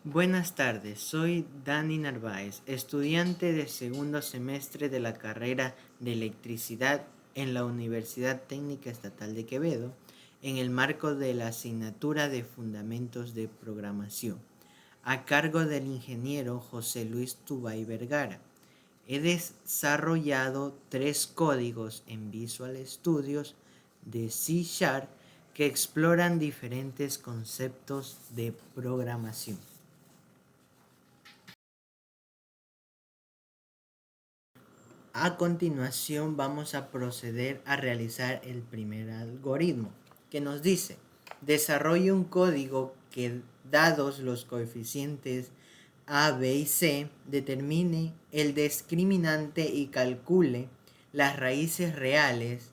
Buenas tardes, soy Dani Narváez, estudiante de segundo semestre de la carrera de electricidad en la Universidad Técnica Estatal de Quevedo, en el marco de la asignatura de Fundamentos de Programación, a cargo del ingeniero José Luis Tubay Vergara. He desarrollado 3 códigos en Visual Studios de C# que exploran diferentes conceptos de programación. A continuación vamos a proceder a realizar el primer algoritmo, que nos dice: desarrolle un código que, dados los coeficientes a, b y c, determine el discriminante y calcule las raíces reales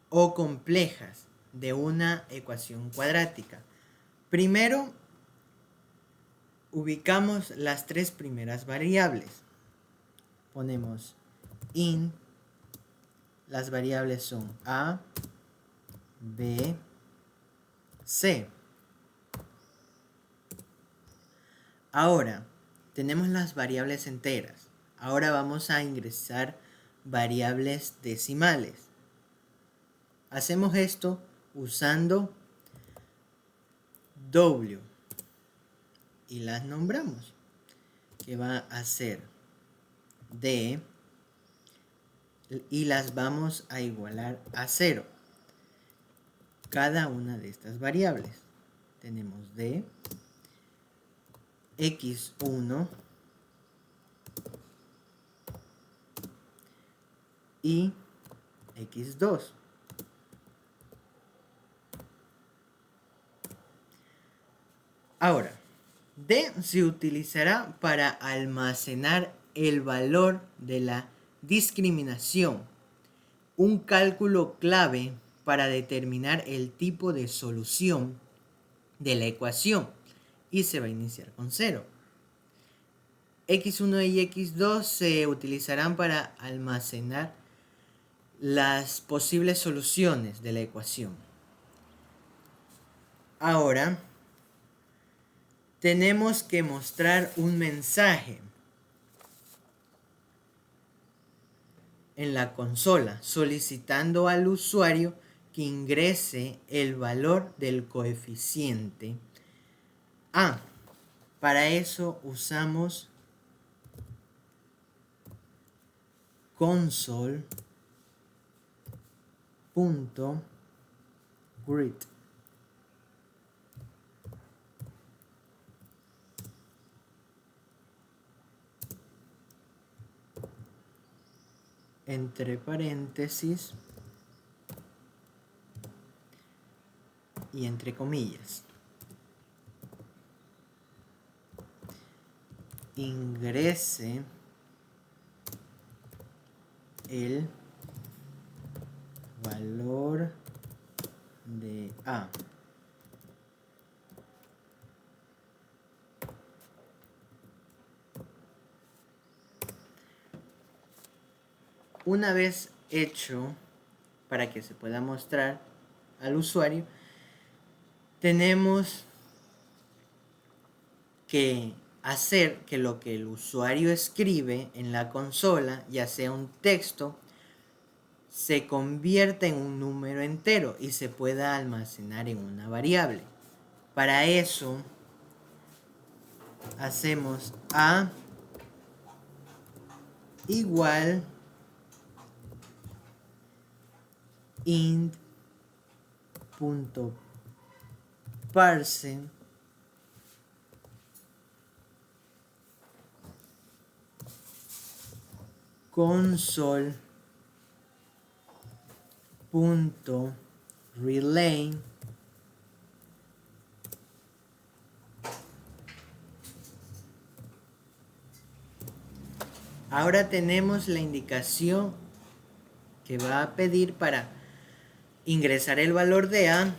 o complejas de una ecuación cuadrática. Primero, ubicamos las 3 primeras variables. Ponemos int. Las variables son A, B, C. Ahora, tenemos las variables enteras. Ahora vamos a ingresar variables decimales. Hacemos esto usando W y las nombramos, que va a ser D, y las vamos a igualar a 0. Cada una de estas variables. Tenemos D, x1 y x2. Ahora, D se utilizará para almacenar el valor de la discriminación, un cálculo clave para determinar el tipo de solución de la ecuación, y se va a iniciar con 0. x1 y x2 se utilizarán para almacenar las posibles soluciones de la ecuación. Ahora tenemos que mostrar un mensaje en la consola solicitando al usuario que ingrese el valor del coeficiente A. Para eso usamos console.grid. Entre paréntesis y entre comillas. Ingrese el valor de A. Una vez hecho, para que se pueda mostrar al usuario, tenemos que hacer que lo que el usuario escribe en la consola, ya sea un texto, se convierta en un número entero y se pueda almacenar en una variable. Para eso hacemos A igual int.parse console.relay Ahora tenemos la indicación que va a pedir para ingresar el valor de A,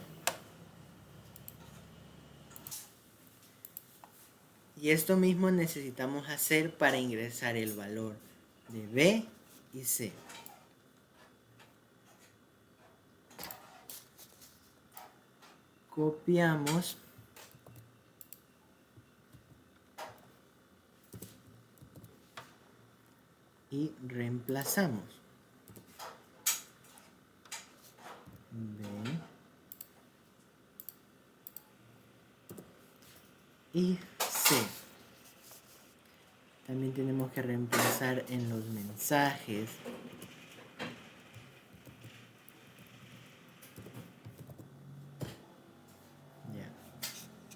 y esto mismo necesitamos hacer para ingresar el valor de B y C. Copiamos y reemplazamos. B y C. También tenemos que reemplazar en los mensajes. Ya.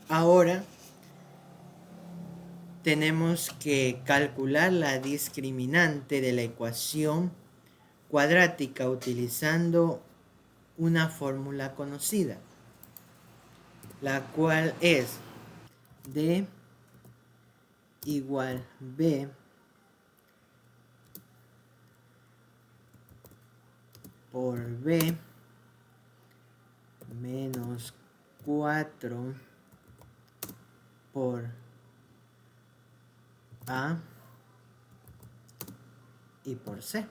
Ahora tenemos que calcular la discriminante de la ecuación cuadrática utilizando una fórmula conocida, la cual es D igual B por B menos 4 por A y por C.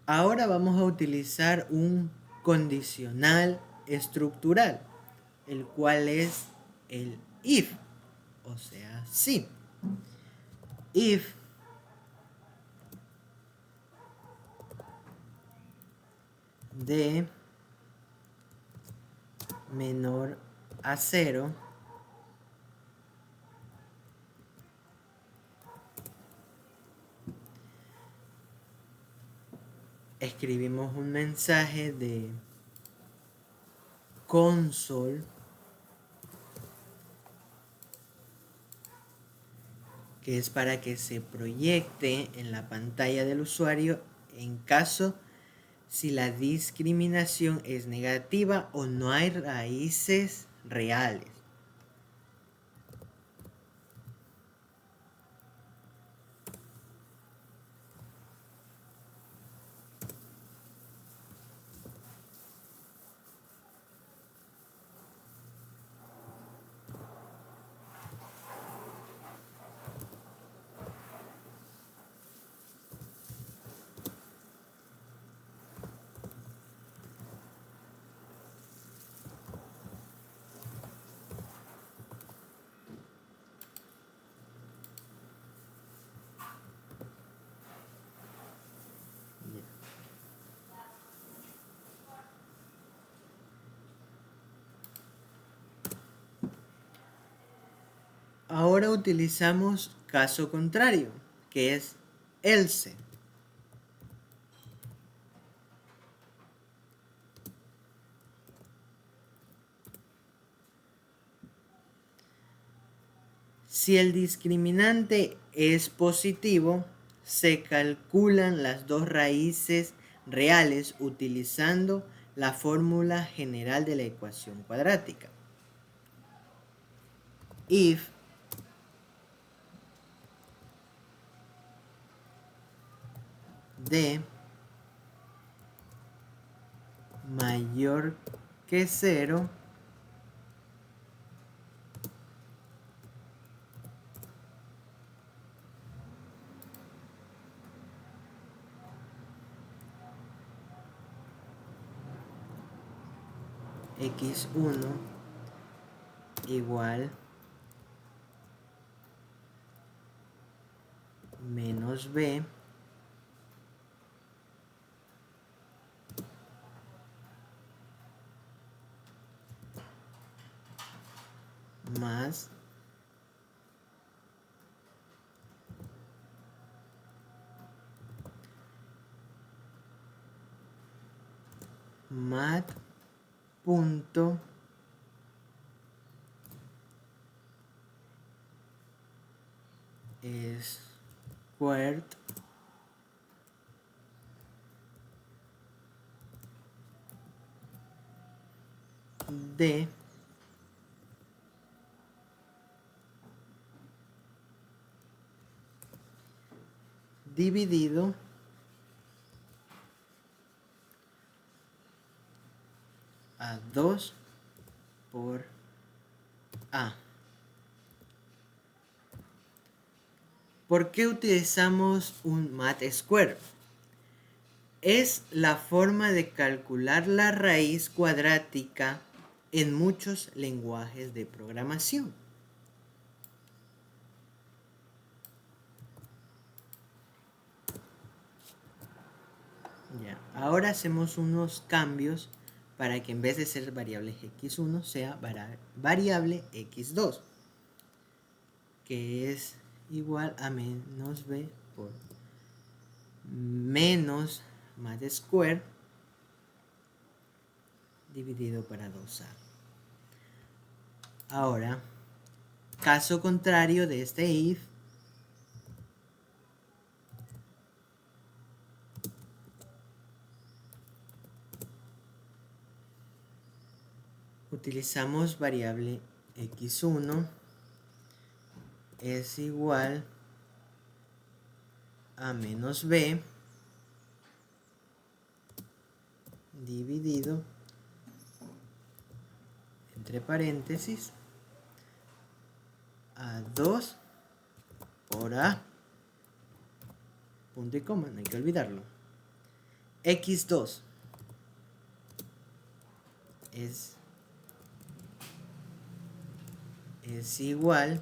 Ahora vamos a utilizar un condicional estructural, el cual es el if, o sea, si. If D menor a 0 escribimos un mensaje de console que es para que se proyecte en la pantalla del usuario en caso si la discriminación es negativa o no hay raíces reales. Ahora utilizamos caso contrario, que es else. Si el discriminante es positivo, se calculan las dos raíces reales utilizando la fórmula general de la ecuación cuadrática. If D mayor que 0, x1 igual menos b más mat punto squared de dividido a 2 por A. ¿Por qué utilizamos un mat square? Es la forma de calcular la raíz cuadrática en muchos lenguajes de programación. Ya. Ahora hacemos unos cambios para que en vez de ser variable x1 sea variable x2, que es igual a menos b por menos más square dividido para 2a. Ahora, caso contrario de este if, utilizamos variable x1 es igual a menos b dividido entre paréntesis a 2 por a, punto y coma, no hay que olvidarlo. x2 es igual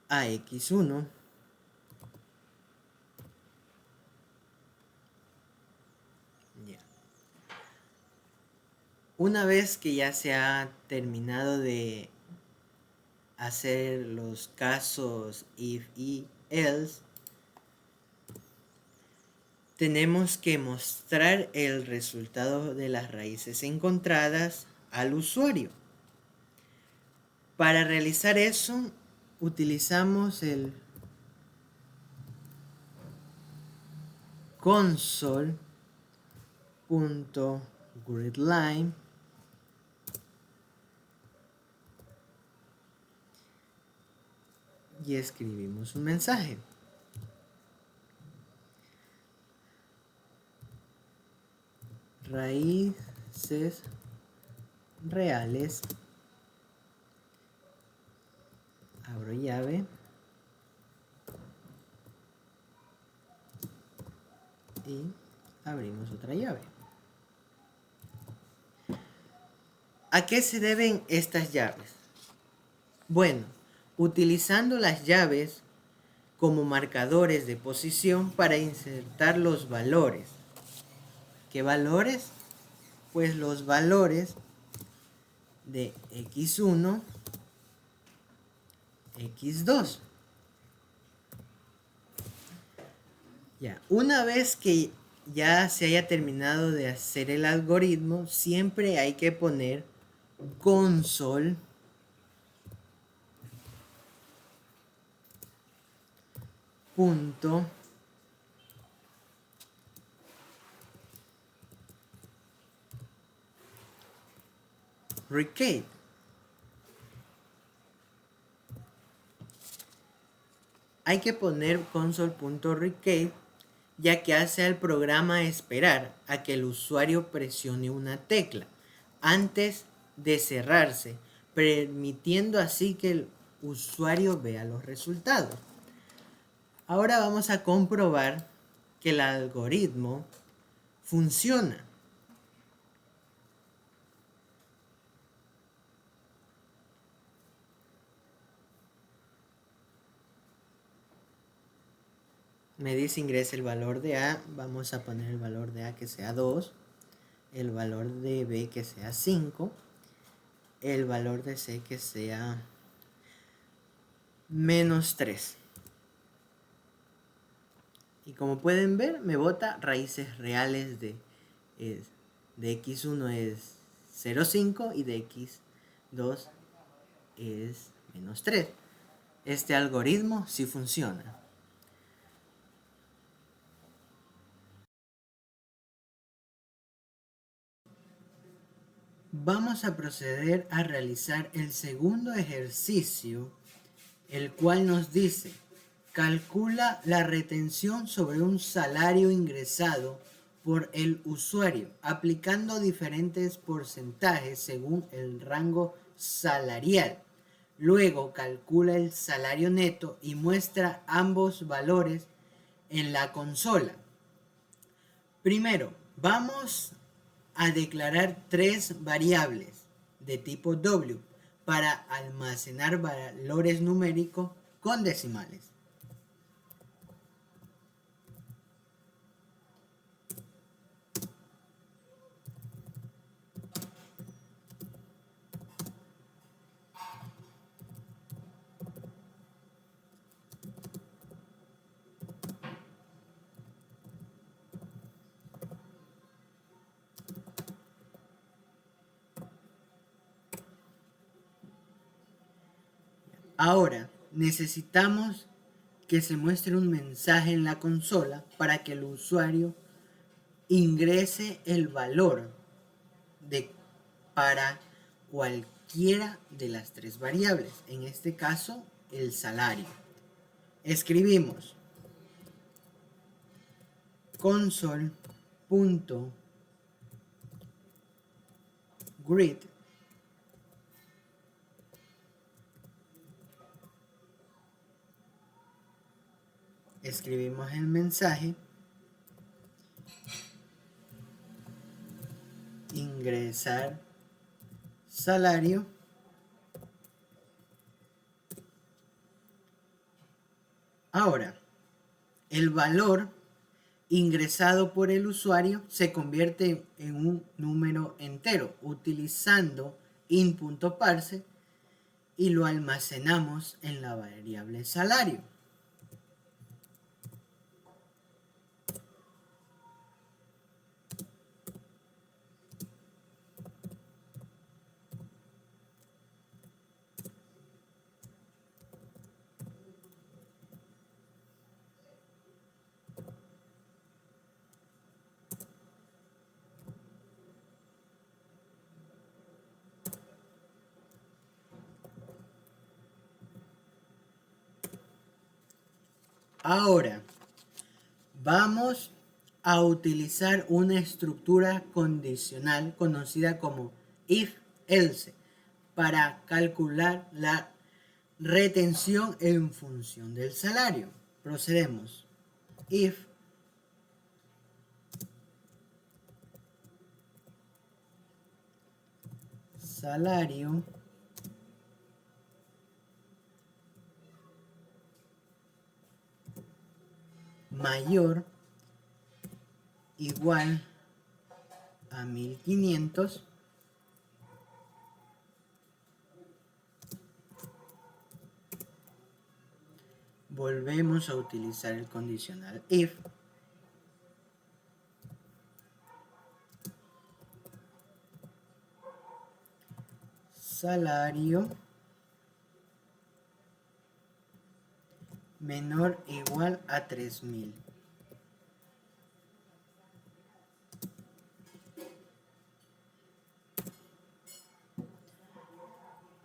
a x1 ya. Una vez que ya se ha terminado de hacer los casos if y else, tenemos que mostrar el resultado de las raíces encontradas al usuario. Para realizar eso, utilizamos el console.greetline y escribimos un mensaje. Raíces reales, abro llave, y abrimos otra llave. ¿A qué se deben estas llaves? Bueno, utilizando las llaves como marcadores de posición para insertar los valores. ¿Qué valores? Pues los valores de x1, x2. Ya, una vez que ya se haya terminado de hacer el algoritmo, siempre hay que poner console punto recade. Hay que poner console.recade ya que hace al programa esperar a que el usuario presione una tecla antes de cerrarse, permitiendo así que el usuario vea los resultados. Ahora vamos a comprobar que el algoritmo funciona. Me dice ingresa el valor de A, vamos a poner el valor de A que sea 2, el valor de B que sea 5, el valor de C que sea menos 3. Y como pueden ver, me bota raíces reales de x1 es 0,5 y de x2 es menos 3. Este algoritmo sí funciona. Vamos a proceder a realizar el segundo ejercicio, el cual nos dice: calcula la retención sobre un salario ingresado por el usuario, aplicando diferentes porcentajes según el rango salarial. Luego calcula el salario neto y muestra ambos valores en la consola. Primero, vamos a declarar tres variables de tipo W para almacenar valores numéricos con decimales. Ahora, necesitamos que se muestre un mensaje en la consola para que el usuario ingrese el valor de para cualquiera de las tres variables, en este caso el salario. Escribimos console.grid escribimos el mensaje, ingresar salario, ahora el valor ingresado por el usuario se convierte en un número entero utilizando int.parse y lo almacenamos en la variable salario. Ahora, vamos a utilizar una estructura condicional conocida como if-else para calcular la retención en función del salario. Procedemos. If salario mayor igual a 1500, volvemos a utilizar el condicional if salario menor o igual a 3000.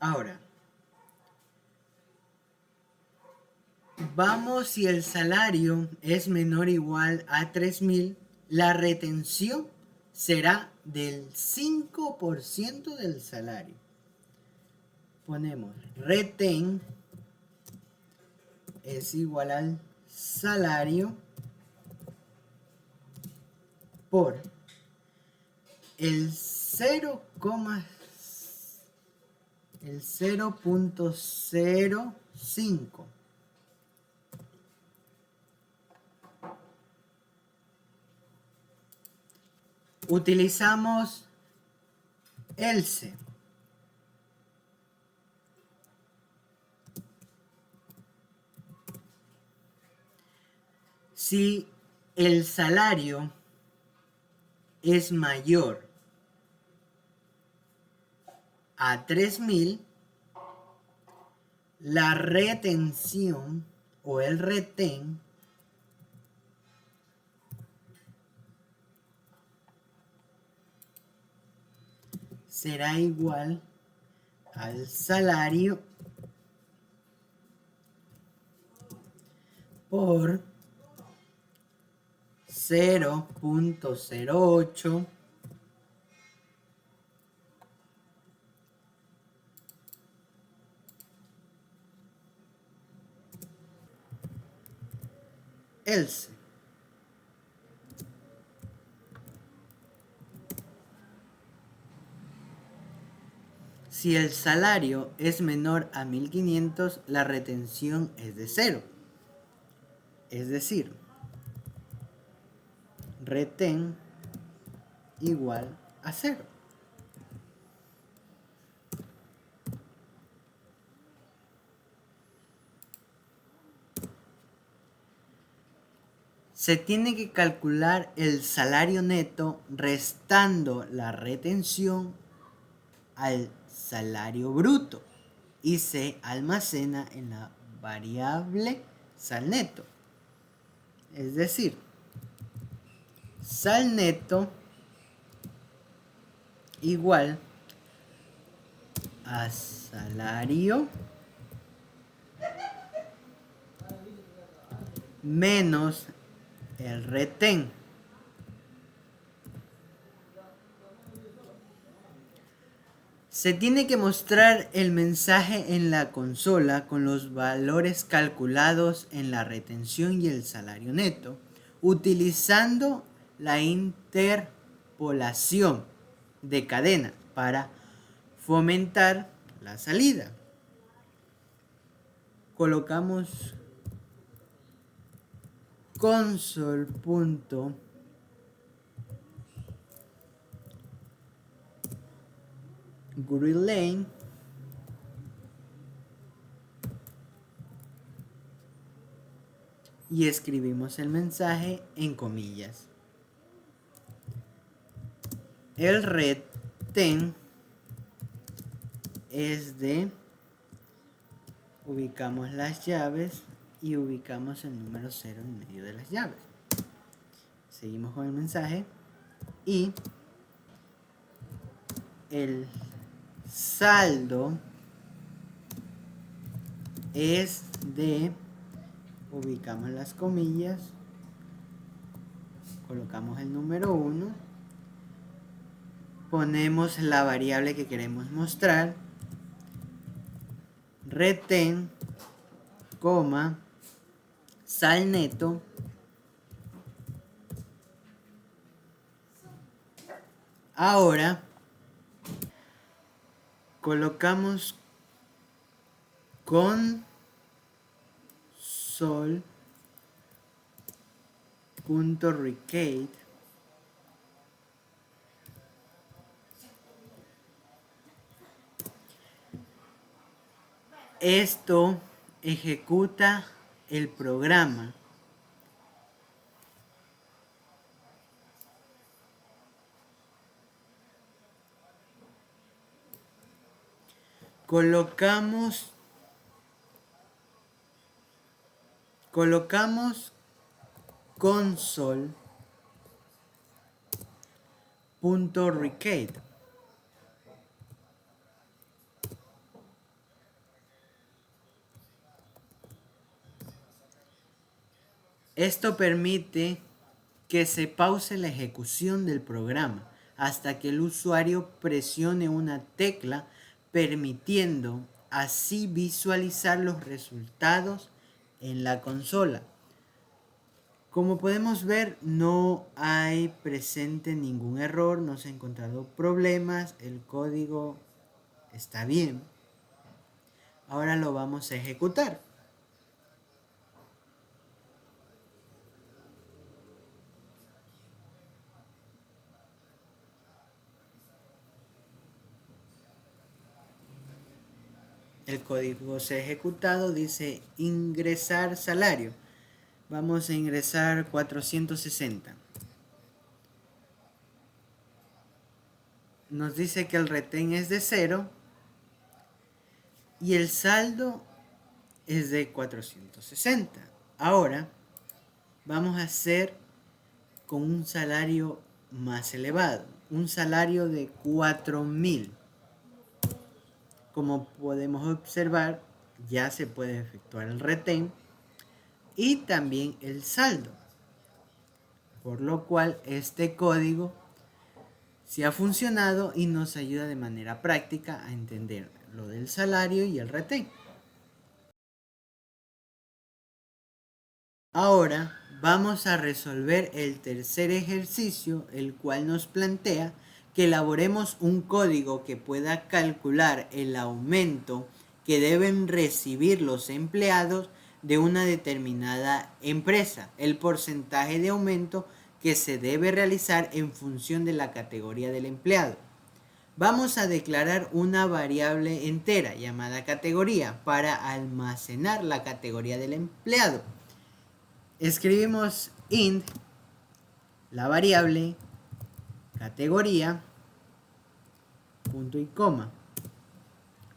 Ahora, vamos, si el salario es menor o igual a 3000, la retención será del 5% del salario. Ponemos reten es igual al salario por el 0.05. Utilizamos else. Si el salario es mayor a 3000, la retención o el retén será igual al salario por 0.08 else. Si el salario es menor a 1500, la retención es de 0. Es decir, retén igual a 0. Se tiene que calcular el salario neto restando la retención al salario bruto. y se almacena en la variable sal neto. Es decir, sal neto igual a salario menos el retén. Se tiene que mostrar el mensaje en la consola con los valores calculados en la retención y el salario neto, utilizando la interpolación de cadena para fomentar la salida. Colocamos console.getLane y escribimos el mensaje en comillas. El retén es de, ubicamos las llaves y ubicamos el número 0 en medio de las llaves. Seguimos con el mensaje y el saldo es de, ubicamos las comillas, colocamos el número 1, ponemos la variable que queremos mostrar, retén, coma, sal neto, ahora colocamos console.request esto ejecuta el programa. Colocamos console.request. Esto permite que se pause la ejecución del programa hasta que el usuario presione una tecla, permitiendo así visualizar los resultados en la consola. Como podemos ver, no hay presente ningún error, no se han encontrado problemas, el código está bien. Ahora lo vamos a ejecutar. El código se ha ejecutado, dice ingresar salario. Vamos a ingresar 460. Nos dice que el retén es de 0 y el saldo es de 460. Ahora vamos a hacer con un salario más elevado, un salario de 4.000. Como podemos observar, ya se puede efectuar el retén y también el saldo, por lo cual este código sí ha funcionado y nos ayuda de manera práctica a entender lo del salario y el retén. Ahora vamos a resolver el tercer ejercicio, el cual nos plantea que elaboremos un código que pueda calcular el aumento que deben recibir los empleados de una determinada empresa, el porcentaje de aumento que se debe realizar en función de la categoría del empleado. Vamos a declarar una variable entera llamada categoría para almacenar la categoría del empleado. Escribimos int la variable categoría punto y coma.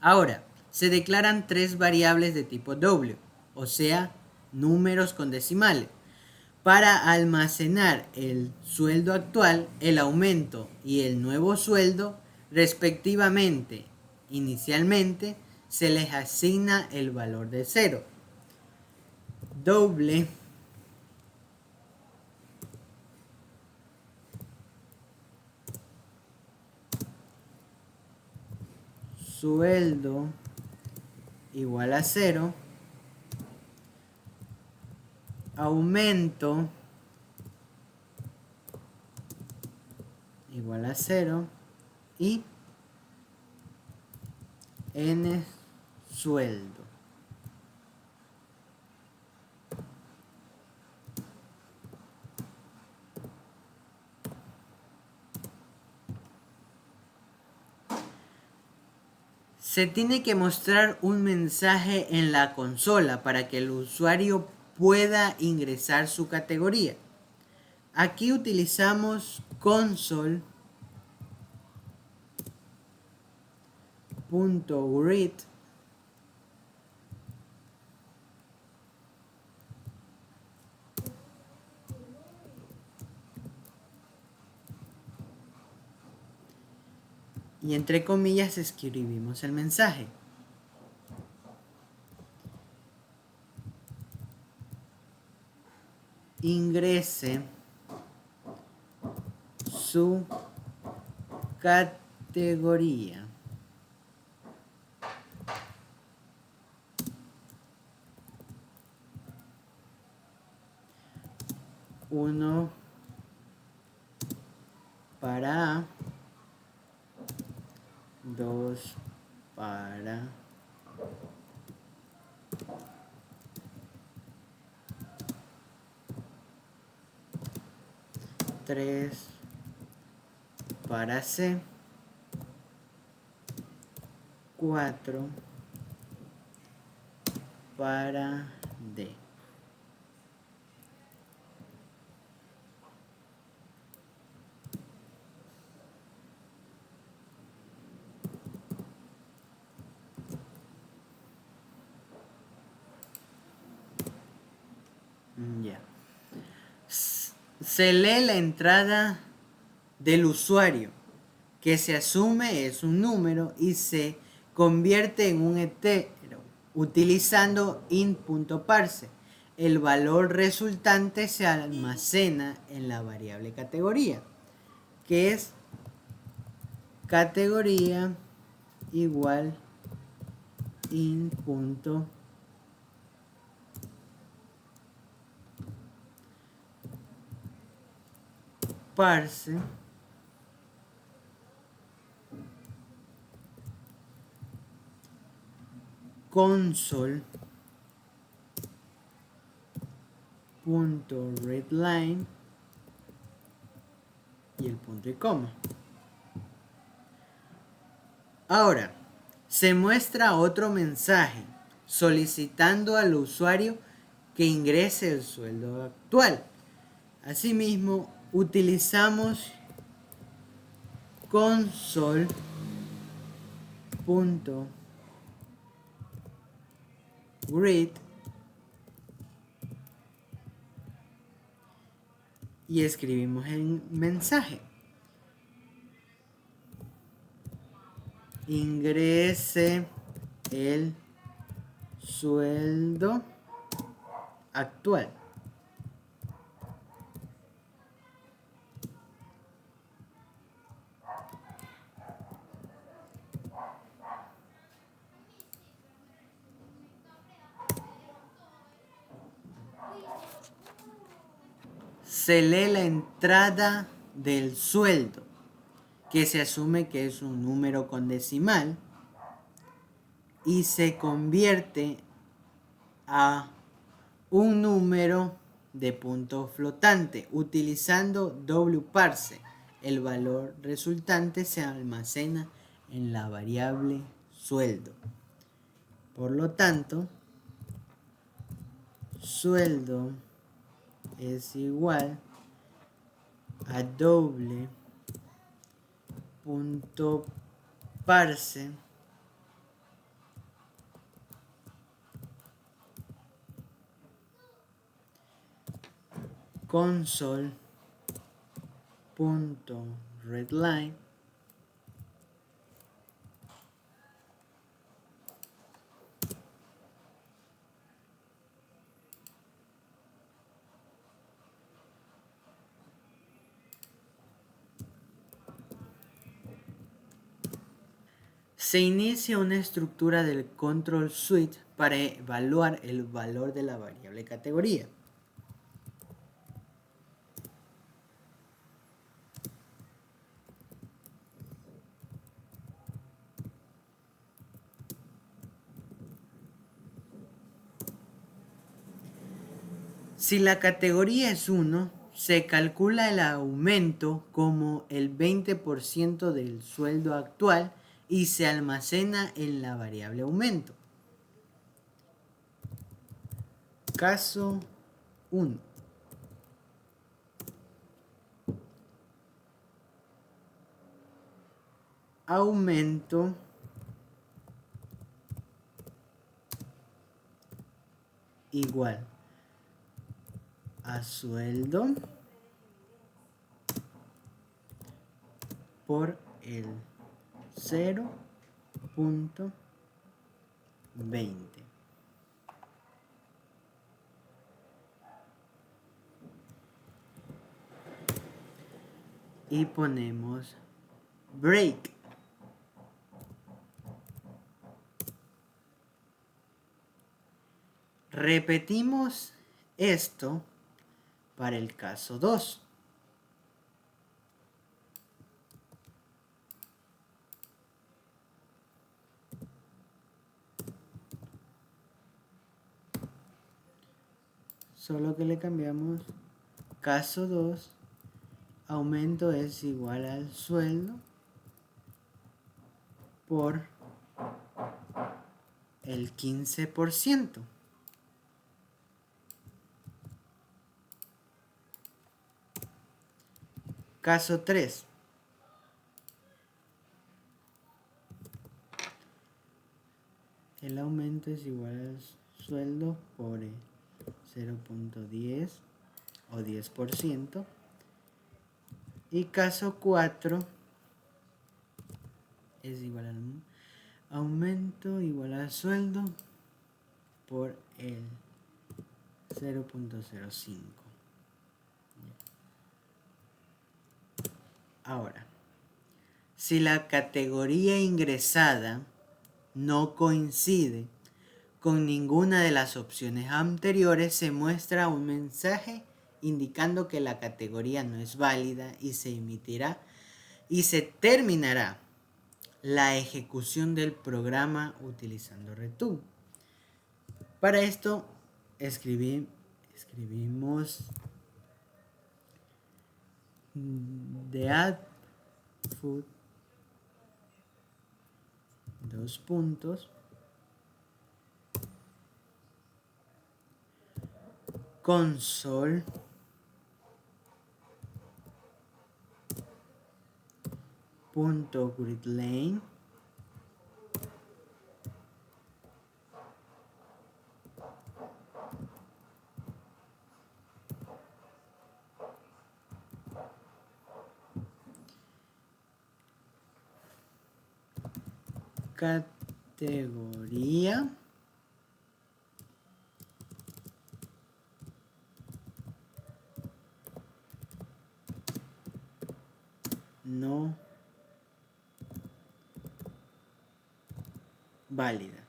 Ahora, se declaran tres variables de tipo W, o sea, números con decimales, para almacenar el sueldo actual, el aumento y el nuevo sueldo, respectivamente. Inicialmente, se les asigna el valor de 0. Doble sueldo igual a 0, aumento igual a 0 y n sueldo. Se tiene que mostrar un mensaje en la consola para que el usuario pueda ingresar su categoría. Aquí utilizamos console.read y entre comillas escribimos el mensaje. Ingrese su categoría. Uno para A, 2 para tres para C, 4 para D. Ya. Se lee la entrada del usuario, que se asume es un número y se convierte en un entero utilizando int.parse. El valor resultante se almacena en la variable categoría, que es categoría igual int.parse console.readline y el punto y coma. Ahora, se muestra otro mensaje solicitando al usuario que ingrese el sueldo actual. Asimismo, utilizamos console.read y escribimos el mensaje. Ingrese el sueldo actual. Se lee la entrada del sueldo, que se asume que es un número con decimal, y se convierte a un número de punto flotante utilizando wparse. El valor resultante se almacena en la variable sueldo. Por lo tanto, sueldo es igual a doble.parse console.readline se inicia una estructura del control suite para evaluar el valor de la variable categoría. Si la categoría es 1, se calcula el aumento como el 20% del sueldo actual y se almacena en la variable aumento. Caso 1. Aumento igual a sueldo por el 0.20. Y ponemos break. Repetimos esto para el caso 2. Solo que le cambiamos caso 2, aumento es igual al sueldo por el 15%. Caso 3. El aumento es igual al sueldo por el 0.10 o 10%. Y caso 4 es igual al aumento igual al sueldo por el 0.05. Ahora, si la categoría ingresada no coincide con ninguna de las opciones anteriores, se muestra un mensaje indicando que la categoría no es válida y se emitirá y se terminará la ejecución del programa utilizando return. Para esto escribimos the output console.readline categoría no válida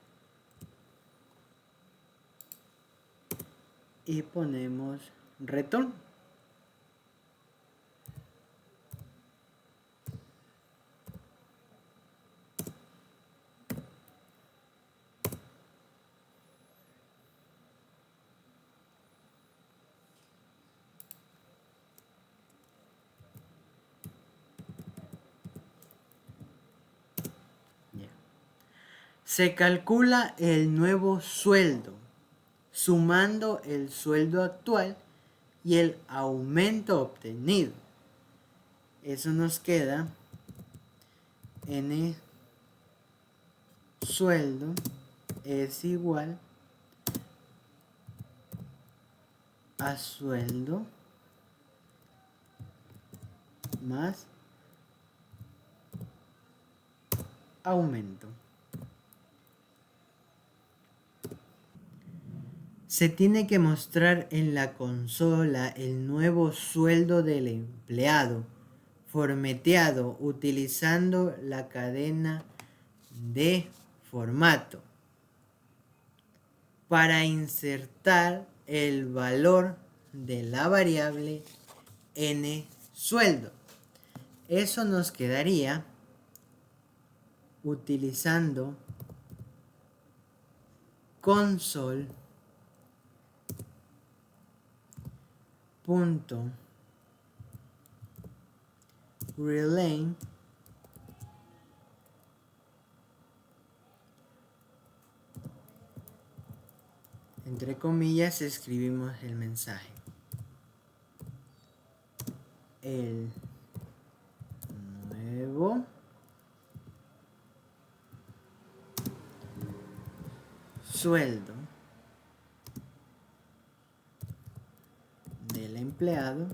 y ponemos return. Se calcula el nuevo sueldo sumando el sueldo actual y el aumento obtenido. Eso nos queda n sueldo es igual a sueldo más aumento. Se tiene que mostrar en la consola el nuevo sueldo del empleado, formateado utilizando la cadena de formato para insertar el valor de la variable n sueldo. Eso nos quedaría utilizando console.relay entre comillas escribimos el mensaje. El nuevo sueldo del empleado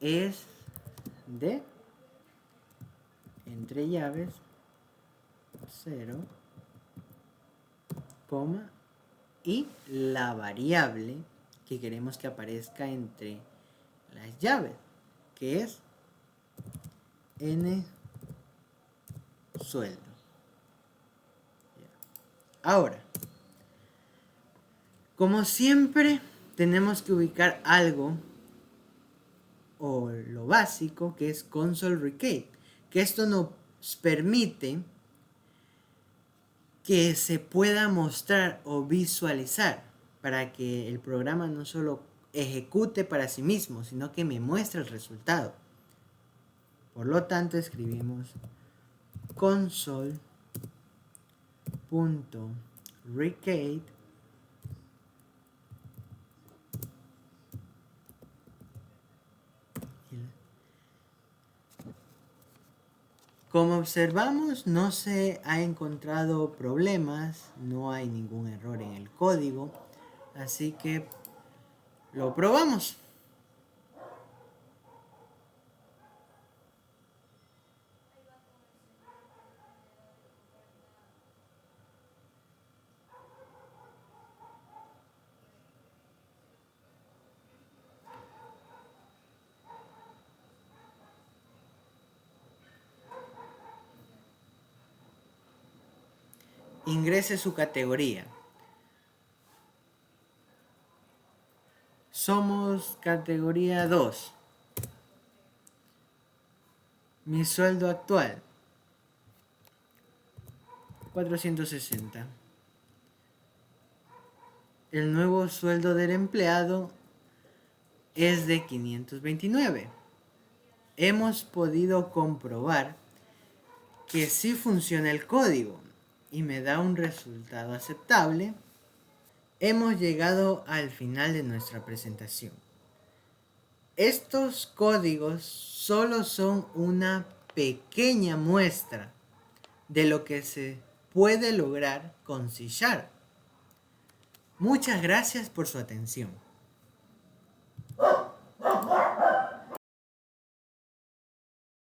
es de, entre llaves, 0, y la variable que queremos que aparezca entre las llaves, que es n sueldo. Ahora, como siempre, tenemos que ubicar algo o lo básico que es console recade, que esto nos permite que se pueda mostrar o visualizar para que el programa no solo ejecute para sí mismo, sino que me muestre el resultado. Por lo tanto, escribimos console.recade Como observamos, no se ha encontrado problemas, no hay ningún error en el código, así que lo probamos. Ingrese su categoría. Somos categoría 2. Mi sueldo actual, 460. El nuevo sueldo del empleado es de 529. Hemos podido comprobar que sí funciona el código y me da un resultado aceptable. Hemos llegado al final de nuestra presentación. Estos códigos solo son una pequeña muestra de lo que se puede lograr con C#. Muchas gracias por su atención.